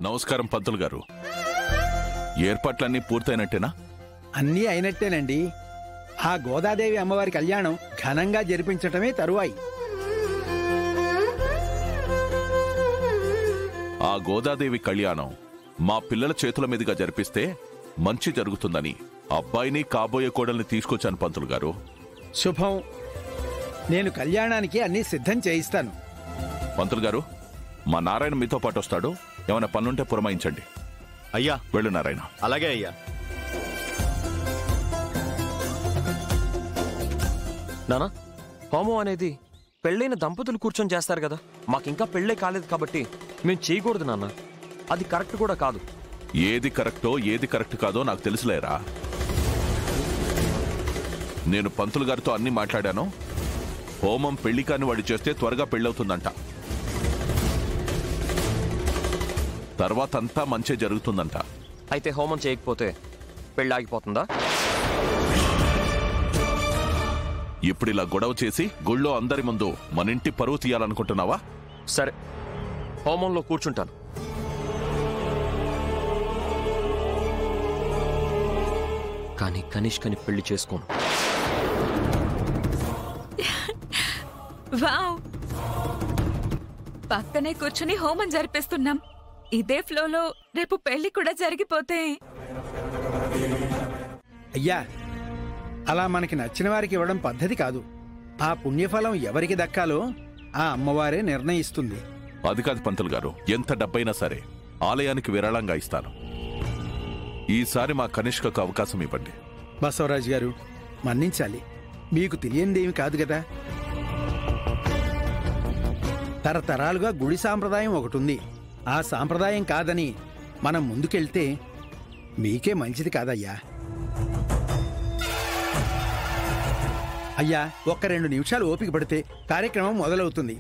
నమస్కారం పంతులు గారు. ఏర్పాట్లన్నీ పూర్తయినట్టేనా? అన్నీ అయినట్టేనండి. ఆ గోదాదేవి అమ్మవారి కళ్యాణం ఘనంగా జరిపించటమే తరువాయి. ఆ గోదాదేవి కళ్యాణం మా పిల్లల చేతుల మీదుగా జరిపిస్తే మంచి జరుగుతుందని అబ్బాయిని కాబోయే కోడల్ని తీసుకొచ్చాను పంతులు గారు. శుభం. నేను కళ్యాణానికి అన్నీ సిద్ధం చేయిస్తాను. పంతులు గారు, మా నారాయణ మీతో పాటు వస్తాడు. ఏమైనా పనుంటే పురమాయించండి. అయ్యా. వెళ్ళు నారాయణ. అలాగే అయ్యా. నానా, హోమం అనేది పెళ్ళైన దంపతులు కూర్చొని చేస్తారు కదా. మాకింకా పెళ్ళే కాలేదు కాబట్టి మేము చేయకూడదు నాన్న. అది కరెక్ట్ కూడా కాదు. ఏది కరెక్టో ఏది కరెక్ట్ కాదో నాకు తెలుసులేరా. నేను పంతులు గారితో అన్ని మాట్లాడాను. హోమం పెళ్లి కాని వాడి చేస్తే త్వరగా పెళ్ళవుతుందంట. తర్వాత అంతా మంచి జరుగుతుందంట. అయితే హోమం చేయకపోతే పెళ్ళి ఆగిపోతుందా? ఇప్పుడిలా గొడవ చేసి గుళ్ళో అందరి ముందు మన ఇంటి పరువు తీయాలనుకుంటున్నావా? సరే, హోమంలో కూర్చుంటాను. కానీ కనిష్కని పెళ్లి చేసుకోను. వావ్, పక్కనే కూర్చుని హోమం జరిపిస్తున్నాం. ఇదే ఫ్లోలో రేపు పెళ్లి కూడా జరిగిపోతే. అయ్యా, అలా మనకి నచ్చిన వారికి ఇవ్వడం పద్ధతి కాదు. ఆ పుణ్యఫలం ఎవరికి దక్కాలో ఆ అమ్మవారే నిర్ణయిస్తుంది. అది కాదు పంతులు గారు, ఎంత డబ్బైనా సరే ఆలయానికి విరాళంగా ఇస్తాను. ఈసారి మా కనిష్కకు అవకాశం ఇవ్వండి. బసవరాజు గారు, మన్నించాలి. మీకు తెలియందేమి కాదు కదా. తరతరాలుగా గుడి సాంప్రదాయం ఒకటుంది. ఆ సాంప్రదాయం కాదని మనం ముందుకెళ్తే మీకే మంచిది కాదయ్యా. అయ్యా, ఒక్క 2 నిమిషాలు ఓపిక పడితే కార్యక్రమం మొదలవుతుంది.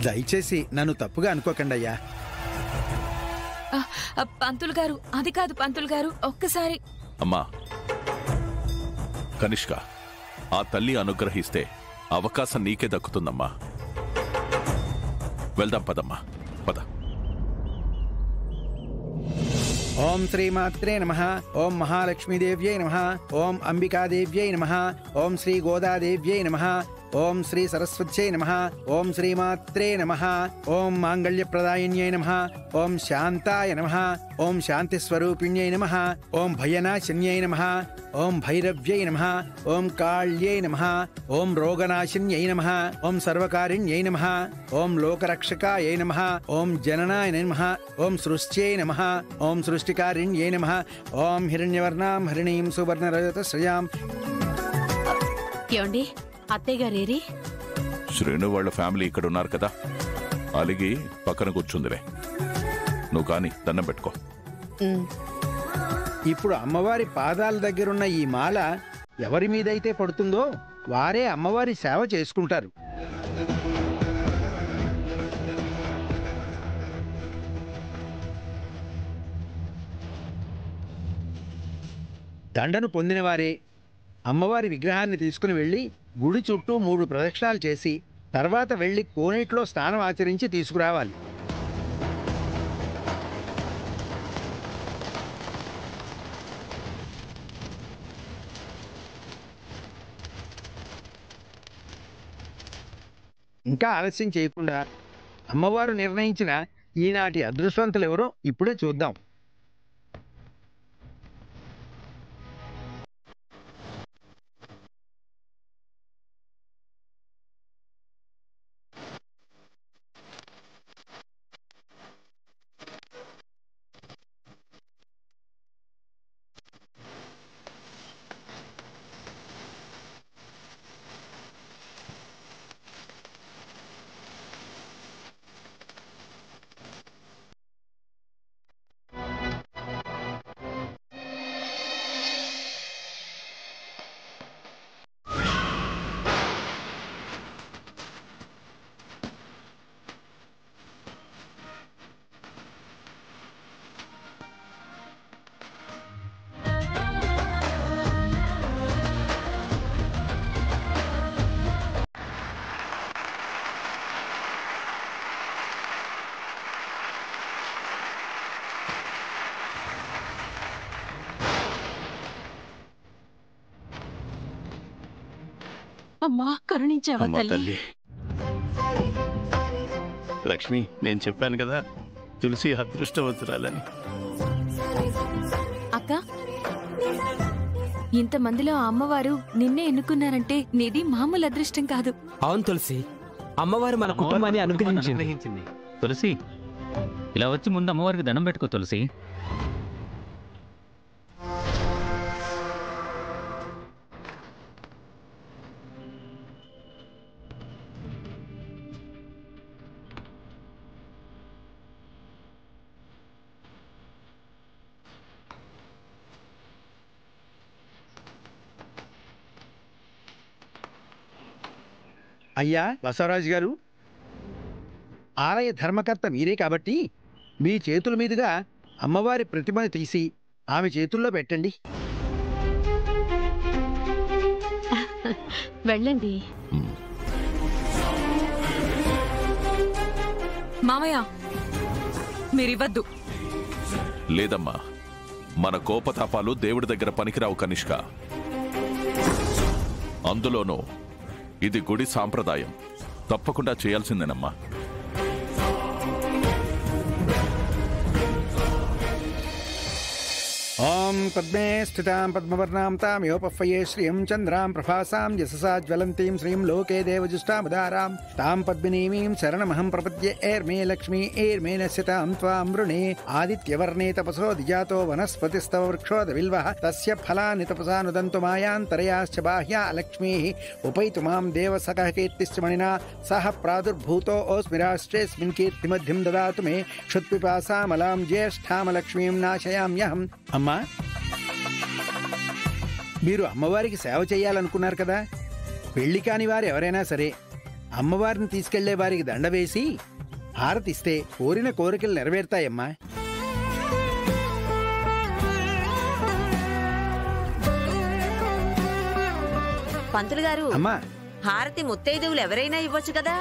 దయచేసి నన్ను తప్పుగా అనుకోకండి అయ్యా. పంతులు గారు, అది కాదు పంతులు గారు, ఒక్కసారి. అమ్మా కనిష్క, ఆ తల్లి అనుగ్రహిస్తే అవకాశం నీకే దక్కుతుందమ్మా. వెళ్దాం పదమ్మా, పద. ఓం శ్రీమాత్రే నమః. ఓం మహాలక్ష్మీదేవ్యై నమః. ఓం అంబికాదేవ్యై నమః. ఓం శ్రీ గోదాదేవ్యై నమః. ఓం శ్రీ సరస్వత్యై నమః. ఓం శ్రీమాత్రే నమః. ఓం మాంగళ్యప్రదాయిన్యై నమః. ఓం శాంతాయ నమః. ఓం శాంతిస్వరూపిణ్యై నమః. ఓం భయనాశిన్యై నమః. ఓం భైరవ్యై నమః. ఓం కాళ్యై నమః. ఓం రోగనాశిన్యై నమః. ఓం సర్వకారిణ్యై నమః. ఓం లోకరక్షకాయై నమః. ఓం జననాయ నమః. ఓం సృష్ట్యై నమః. ఓం సృష్టికారిణ్యై నమః. ఓం హిరణ్యవర్ణాం హరిణీం సువర్ణరజతశ్రయాం. ఏమండి, అత్తయ్య గారేరి? శ్రేణు వాళ్ళ ఫ్యామిలీ ఇక్కడ ఉన్నారు కదా, అలిగి పక్కన కూర్చుందిరే. నువ్వు కాని దండం పెట్టుకో. ఇప్పుడు అమ్మవారి పాదాల దగ్గరున్న ఈ మాల ఎవరి మీదైతే పడుతుందో వారే అమ్మవారి సేవ చేసుకుంటారు. దండను పొందినవారే అమ్మవారి విగ్రహాన్ని తీసుకుని వెళ్ళి గుడి చుట్టూ 3 ప్రదక్షిణాలు చేసి తర్వాత వెళ్ళి కోనేటిలో స్నానం ఆచరించి తీసుకురావాలి. ఇంకా ఆలస్యం చేయకుండా అమ్మవారు నిర్ణయించిన ఈనాటి అదృష్టవంతులు ఎవరో ఇప్పుడే చూద్దాం. అమ్మా కరుణించావా అమ్మ తల్లి? తల్లి లక్ష్మి, నేను చెప్పాను కదా తులసి అదృష్టవంతురాలని. అక్క, ఇంతమందిలో అమ్మవారు నిన్నే ఎన్నుకున్నారంటే నీది మామూలు అదృష్టం కాదు. అవును తులసి, అమ్మవారు మన కుటుంబాన్ని అనుగ్రహించింది. తులసి, ఇలా వచ్చి ముందు అమ్మవారికి దండం పెట్టుకో తులసి. అయ్యా బసవరాజు గారు, ఆలయ ధర్మకర్త మీరే కాబట్టి మీ చేతుల మీదుగా అమ్మవారి ప్రతిమను తీసి ఆమె చేతుల్లో పెట్టండి. వెళ్ళండి. మామయ్య, మీరివ్వద్దు. లేదమ్మా, మన కోపతాపాలు దేవుడి దగ్గర పనికిరావు కనిష్క. అందులోనూ ఇది గుడి సాంప్రదాయం, తప్పకుండా చేయాల్సిందేనమ్మా. ఓం పద్మే స్థితాం పద్మవర్ణాం తాం యోపఫ్ఫయే శ్రియం చంద్రాం ప్రభాసాం యశసా జ్వలంతీం శ్రీం లోకే దేవజుష్టాముదారాం తాం పద్మినీమీం శరణమహం ప్రపద్యే ఏర్మే లక్ష్మీ ఏర్మే నశ్యతాం త్వాం వృణే ఆదిత్యవర్ణే తపసో దిజాతో వనస్పతిస్తవ వృక్షోద బిల్వః తస్య ఫలాని తపసా నుదంతు మాయాంతరయాశ్చ బాహ్యా లక్ష్మీః ఉపైతు మాం దేవసఖః కీర్తిశ్చ మణినా సహ ప్రాదుర్భూతో ఓస్మి రాష్ట్రేస్మిన్ కీర్తిమధ్యం దదాతు మే క్షుత్పిపాసామలాం జ్యేష్ఠామలక్ష్మీం నాశయామ్యహం. అమ్మా, మీరు అమ్మవారికి సేవ చేయాలనుకున్నారు కదా, పెళ్లి కాని వారు ఎవరైనా సరే అమ్మవారిని తీసుకెళ్లే వారికి దండ వేసి హారతిస్తే కోరిన కోరికలు నెరవేరుతాయమ్మా. పంతులు గారు, అమ్మా, హారతి ముత్తైదువులు ఎవరైనా ఇవ్వచ్చు కదా.